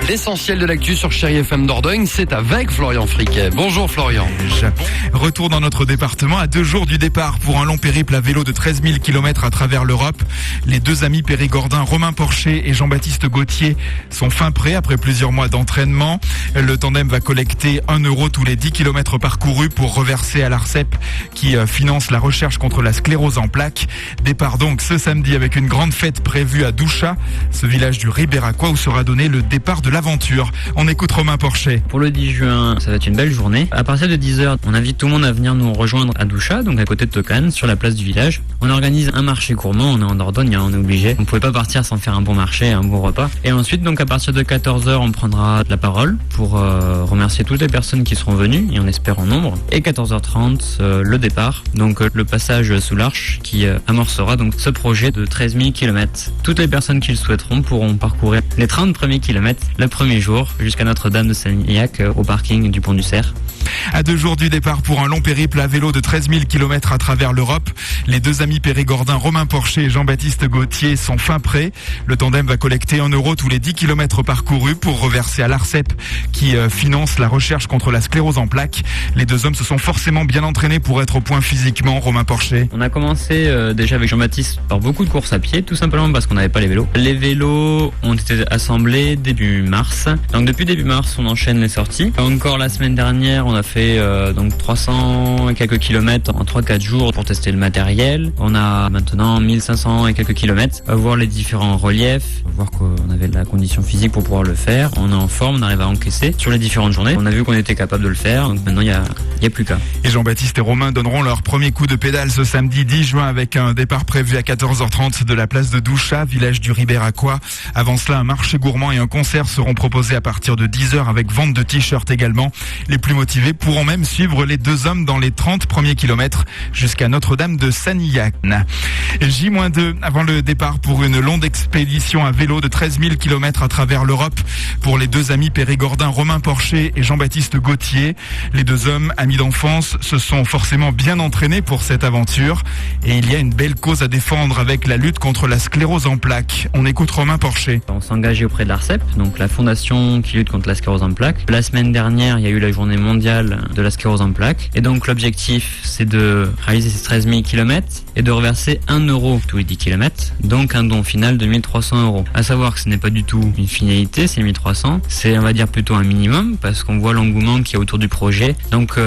L'essentiel de l'actu sur Chérie FM Dordogne, c'est avec Florian Friquet. Bonjour Florian. Retour dans notre département à 2 jours du départ pour un long périple à vélo de 13 000 km à travers l'Europe. Les deux amis périgordins Romain Porcher et Jean-Baptiste Gauthier sont fin prêts après plusieurs mois d'entraînement. Le tandem va collecter 1 euro tous les 10 km parcourus pour reverser à l'ARCEP qui finance la recherche contre la sclérose en plaques. Départ donc ce samedi avec une grande fête prévue à Douchat, ce village du Ribéracois où sera donné le départ de l'aventure. On écoute Romain Porcher. Pour le 10 juin, ça va être une belle journée. À partir de 10h, on invite tout le monde à venir nous rejoindre à Douchat, donc à côté de Tocane, sur la place du village. On organise un marché gourmand, on est en Dordogne, on est obligé. On ne pouvait pas partir sans faire un bon marché, un bon repas. Et ensuite, donc à partir de 14h, on prendra la parole pour remercier toutes les personnes qui seront venues, et on espère en nombre. Et 14h30, le départ, donc le passage sous l'Arche qui amorcera donc ce projet de 13 000 km. Toutes les personnes qui le souhaiteront pourront parcourir les 30 premiers kilomètres le premier jour jusqu'à Notre-Dame de Sanilhac au parking du Pont du Cerf. À 2 jours du départ pour un long périple à vélo de 13 000 km à travers l'Europe, les deux amis périgordins Romain Porcher et Jean-Baptiste Gauthier sont fin prêts. Le tandem va collecter 1 euro tous les 10 km parcourus pour reverser à l'ARCEP qui finance la recherche contre la sclérose en plaques. Les deux hommes se sont forcément bien entraînés pour être au point physiquement. Romain Porcher. On a commencé déjà avec Jean-Baptiste par beaucoup de courses à pied, tout simplement parce qu'on n'avait pas les vélos. Les vélos ont été assemblés début mars. Donc depuis début mars, on enchaîne les sorties. Encore la semaine dernière, on a fait donc 300 et quelques kilomètres en 3-4 jours pour tester le matériel. On a maintenant 1500 et quelques kilomètres, voir les différents reliefs, voir qu'on avait la condition physique pour pouvoir le faire. On est en forme, on arrive à encaisser sur les différentes journées. On a vu qu'on était capable de le faire, donc maintenant il y a plus qu'à. Et Jean-Baptiste et Romain donneront leur premier coup de pédale ce samedi 10 juin avec un départ prévu à 14h30 de la place de Douchat, village du Ribéracois. Avant cela, un marché gourmand et un concert seront proposés à partir de 10h avec vente de t-shirts également. Les plus motivés pourront même suivre les deux hommes dans les 30 premiers kilomètres jusqu'à Notre-Dame de Sanilhac. J-2 avant le départ pour une longue expédition à vélo de 13 000 km à travers l'Europe pour les deux amis périgordins Romain Porcher et Jean-Baptiste Gauthier. Les deux hommes, amis d'enfance, se sont forcément bien entraînés pour cette aventure et il y a une belle cause à défendre avec la lutte contre la sclérose en plaques. On écoute Romain Porcher. On s'est engagé auprès de l'ARCEP, donc la fondation qui lutte contre la sclérose en plaques. La semaine dernière, il y a eu la journée mondiale de la sclérose en plaques. Et donc l'objectif, c'est de réaliser ces 13 000 km et de reverser 1 euro tous les 10 km, donc un don final de 1300 euros. À savoir que ce n'est pas du tout une finalité, c'est 1300. C'est, on va dire, plutôt un minimum parce qu'on voit l'engouement qu'il y a autour du projet. Donc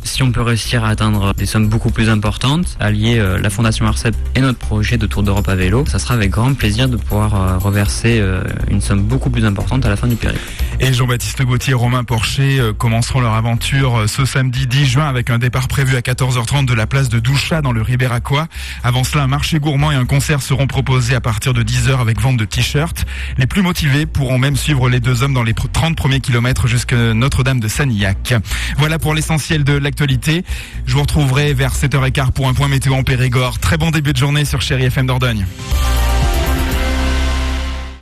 si on peut réussir à atteindre des sommes beaucoup plus importantes, allier la fondation ARCEP et notre projet de Tour d'Europe à vélo, ça sera avec grand plaisir de pouvoir reverser une somme beaucoup plus importante à la fin du périple. Et Jean-Baptiste Gauthier et Romain Porcher commenceront leur aventure ce samedi 10 juin avec un départ prévu à 14h30 de la place de Douchat dans le Ribéracois. Avant cela, un marché gourmand et un concert seront proposés à partir de 10h avec vente de t-shirts. Les plus motivés pourront même suivre les deux hommes dans les 30 premiers kilomètres jusqu'à Notre-Dame de Sanilhac. Voilà pour l'essentiel de l'actualité. Je vous retrouverai vers 7h15 pour un point météo en Périgord. Très bon début de journée sur Chérie FM Dordogne.